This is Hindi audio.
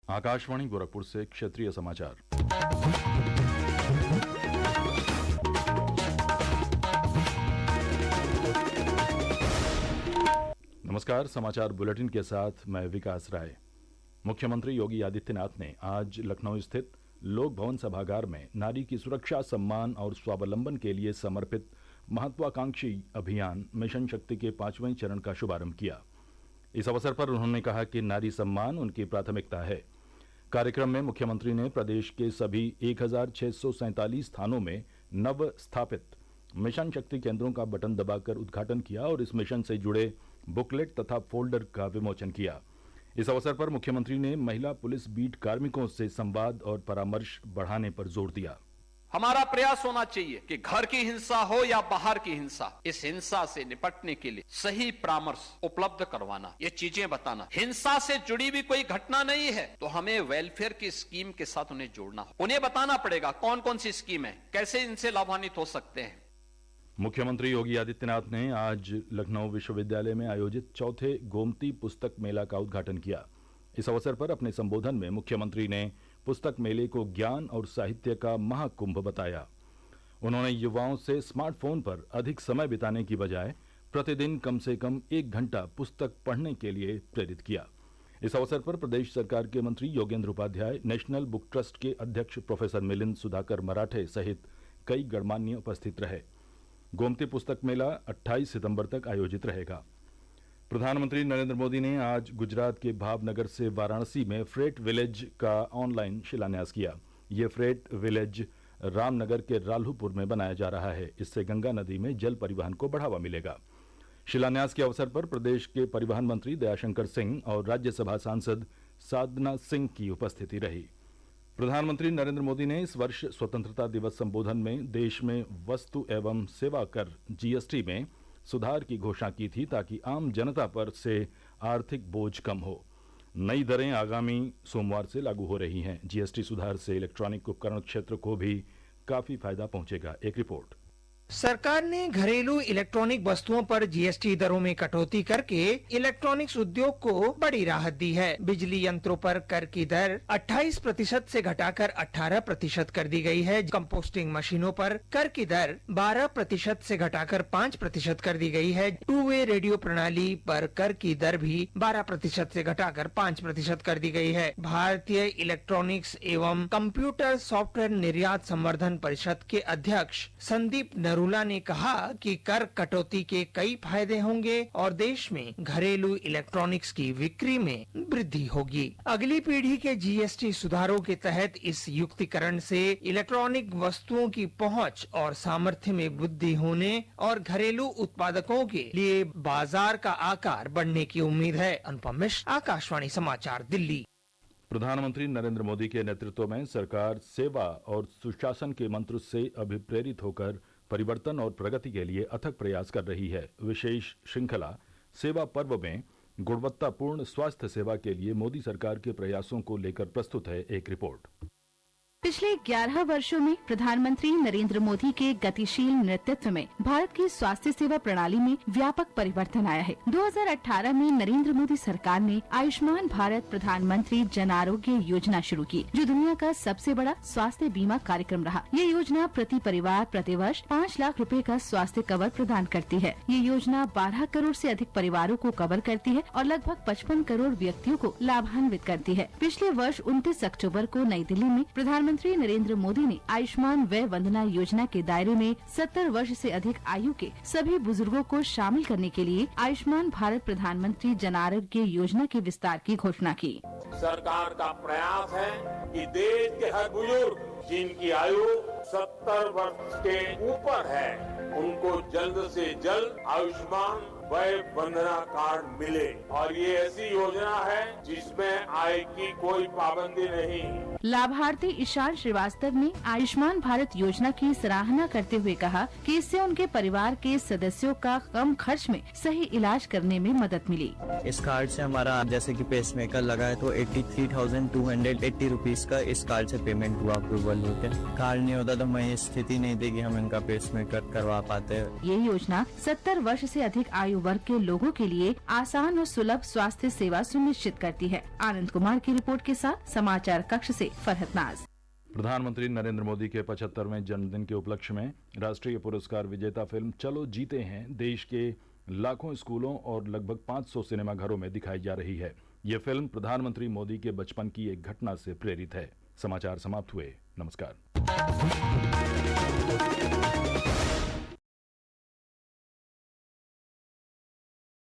आकाशवाणी गोरखपुर से क्षेत्रीय समाचार। नमस्कार, समाचार बुलेटिन के साथ मैं विकास राय। मुख्यमंत्री योगी आदित्यनाथ ने आज लखनऊ स्थित लोक भवन सभागार में नारी की सुरक्षा, सम्मान और स्वावलंबन के लिए समर्पित महत्वाकांक्षी अभियान मिशन शक्ति के 5वें चरण का शुभारंभ किया। इस अवसर पर उन्होंने कहा कि नारी सम्मान उनकी प्राथमिकता है। कार्यक्रम में मुख्यमंत्री ने प्रदेश के सभी 1647 थानों में नव स्थापित मिशन शक्ति केंद्रों का बटन दबाकर उद्घाटन किया और इस मिशन से जुड़े बुकलेट तथा फोल्डर का विमोचन किया। इस अवसर पर मुख्यमंत्री ने महिला पुलिस बीट कार्मिकों से संवाद और परामर्श बढ़ाने पर जोर दिया। हमारा प्रयास होना चाहिए कि घर की हिंसा हो या बाहर की हिंसा, इस हिंसा से निपटने के लिए सही परामर्श उपलब्ध करवाना, ये चीजें बताना। हिंसा से जुड़ी भी कोई घटना नहीं है तो हमें वेलफेयर की स्कीम के साथ उन्हें जोड़ना हो, उन्हें बताना पड़ेगा कौन कौन सी स्कीम है, कैसे इनसे लाभान्वित हो सकते हैं। मुख्यमंत्री योगी आदित्यनाथ ने आज लखनऊ विश्वविद्यालय में आयोजित चौथे गोमती पुस्तक मेला का उद्घाटन किया। इस अवसर पर अपने संबोधन में मुख्यमंत्री ने पुस्तक मेले को ज्ञान और साहित्य का महाकुंभ बताया। उन्होंने युवाओं से स्मार्टफोन पर अधिक समय बिताने की बजाय प्रतिदिन कम से कम 1 घंटा पुस्तक पढ़ने के लिए प्रेरित किया। इस अवसर पर प्रदेश सरकार के मंत्री Yogendra Upadhyay, National Book Trust के अध्यक्ष प्रोफेसर मिलिंद सुधाकर मराठे सहित कई गणमान्य उपस्थित रहे। गोमती पुस्तक मेला 28 सितंबर तक आयोजित रहेगा। प्रधानमंत्री नरेंद्र मोदी ने आज गुजरात के भावनगर से वाराणसी में फ्रेट विलेज का ऑनलाइन शिलान्यास किया। ये फ्रेट विलेज रामनगर के राल्हुपुर में बनाया जा रहा है। इससे गंगा नदी में जल परिवहन को बढ़ावा मिलेगा। शिलान्यास के अवसर पर प्रदेश के परिवहन मंत्री दयाशंकर सिंह और राज्यसभा सांसद साधना सिंह की उपस्थिति रही। प्रधानमंत्री नरेंद्र मोदी ने इस वर्ष स्वतंत्रता दिवस संबोधन में देश में वस्तु एवं सेवा कर जीएसटी में सुधार की घोषणा की थी ताकि आम जनता पर से आर्थिक बोझ कम हो। नई दरें आगामी सोमवार से लागू हो रही हैं। जीएसटी सुधार से इलेक्ट्रॉनिक उपकरण क्षेत्र को भी काफी फायदा पहुंचेगा। एक रिपोर्ट। सरकार ने घरेलू इलेक्ट्रॉनिक वस्तुओं पर जीएसटी दरों में कटौती करके इलेक्ट्रॉनिक्स उद्योग को बड़ी राहत दी है। बिजली यंत्रों पर कर की दर 28% से घटाकर 18% कर दी गई है। कंपोस्टिंग मशीनों पर कर की दर 12% से घटाकर 5% कर दी गई है। 2-वे रेडियो प्रणाली पर कर की दर भी 12% से घटाकर 5% कर दी गई है। भारतीय इलेक्ट्रॉनिक्स एवं कंप्यूटर सॉफ्टवेयर निर्यात संवर्धन परिषद के अध्यक्ष संदीप नरूला ने कहा कि कर कटौती के कई फायदे होंगे और देश में घरेलू इलेक्ट्रॉनिक्स की बिक्री में वृद्धि होगी। अगली पीढ़ी के जीएसटी सुधारों के तहत इस युक्तिकरण से इलेक्ट्रॉनिक वस्तुओं की पहुंच और सामर्थ्य में वृद्धि होने और घरेलू उत्पादकों के लिए बाजार का आकार बढ़ने की उम्मीद है। अनुपम मिश्र, आकाशवाणी समाचार, दिल्ली। प्रधानमंत्री नरेंद्र मोदी के नेतृत्व में सरकार सेवा और सुशासन के मंत्र से अभिप्रेरित होकर परिवर्तन और प्रगति के लिए अथक प्रयास कर रही है। विशेष श्रृंखला सेवा पर्व में गुणवत्तापूर्ण स्वास्थ्य सेवा के लिए मोदी सरकार के प्रयासों को लेकर प्रस्तुत है एक रिपोर्ट। पिछले 11 वर्षों में प्रधानमंत्री नरेंद्र मोदी के गतिशील नेतृत्व में भारत की स्वास्थ्य सेवा प्रणाली में व्यापक परिवर्तन आया है। 2018 में नरेंद्र मोदी सरकार ने आयुष्मान भारत प्रधानमंत्री जन आरोग्य योजना शुरू की, जो दुनिया का सबसे बड़ा स्वास्थ्य बीमा कार्यक्रम रहा। ये योजना प्रति परिवार प्रतिवर्ष 5 लाख रुपए का स्वास्थ्य कवर प्रदान करती है। ये योजना 12 करोड़ से अधिक परिवारों को कवर करती है और लगभग 55 करोड़ व्यक्तियों को लाभान्वित करती है। पिछले वर्ष 29 अक्टूबर को नई दिल्ली में प्रधानमंत्री नरेंद्र मोदी ने आयुष्मान वय वंदना योजना के दायरे में 70 वर्ष से अधिक आयु के सभी बुजुर्गों को शामिल करने के लिए आयुष्मान भारत प्रधानमंत्री जन आरोग्य योजना के विस्तार की घोषणा की। सरकार का प्रयास है कि देश के हर बुजुर्ग जिनकी आयु 70 वर्ष के ऊपर है, उनको जल्द से जल्द आयुष्मान वय वंदना कार्ड मिले। और ये ऐसी योजना है जिसमें आय की कोई पाबंदी नहीं। लाभार्थी ईशान श्रीवास्तव ने आयुष्मान भारत योजना की सराहना करते हुए कहा कि इससे उनके परिवार के सदस्यों का कम खर्च में सही इलाज करने में मदद मिली। इस कार्ड से हमारा जैसे कि पेसमेकर लगा है तो 83,280 रुपीज का इस कार्ड से पेमेंट हुआ अप्रूवल होकर। कार्ड नहीं होता तो मैं स्थिति नहीं थी कि हम इनका पेसमेकर करवा पाते। ये योजना 70 वर्ष से अधिक आयु आयु वर्ग के लोगों के लिए आसान और सुलभ स्वास्थ्य सेवा सुनिश्चित करती है। आनंद कुमार की रिपोर्ट के साथ समाचार कक्ष से फरहत नाज। प्रधानमंत्री नरेंद्र मोदी के 75वें जन्मदिन के उपलक्ष्य में राष्ट्रीय पुरस्कार विजेता फिल्म चलो जीते हैं देश के लाखों स्कूलों और लगभग 500 सिनेमा घरों में दिखाई जा रही है। ये फिल्म प्रधानमंत्री मोदी के बचपन की एक घटना से प्रेरित है। समाचार समाप्त हुए। नमस्कार।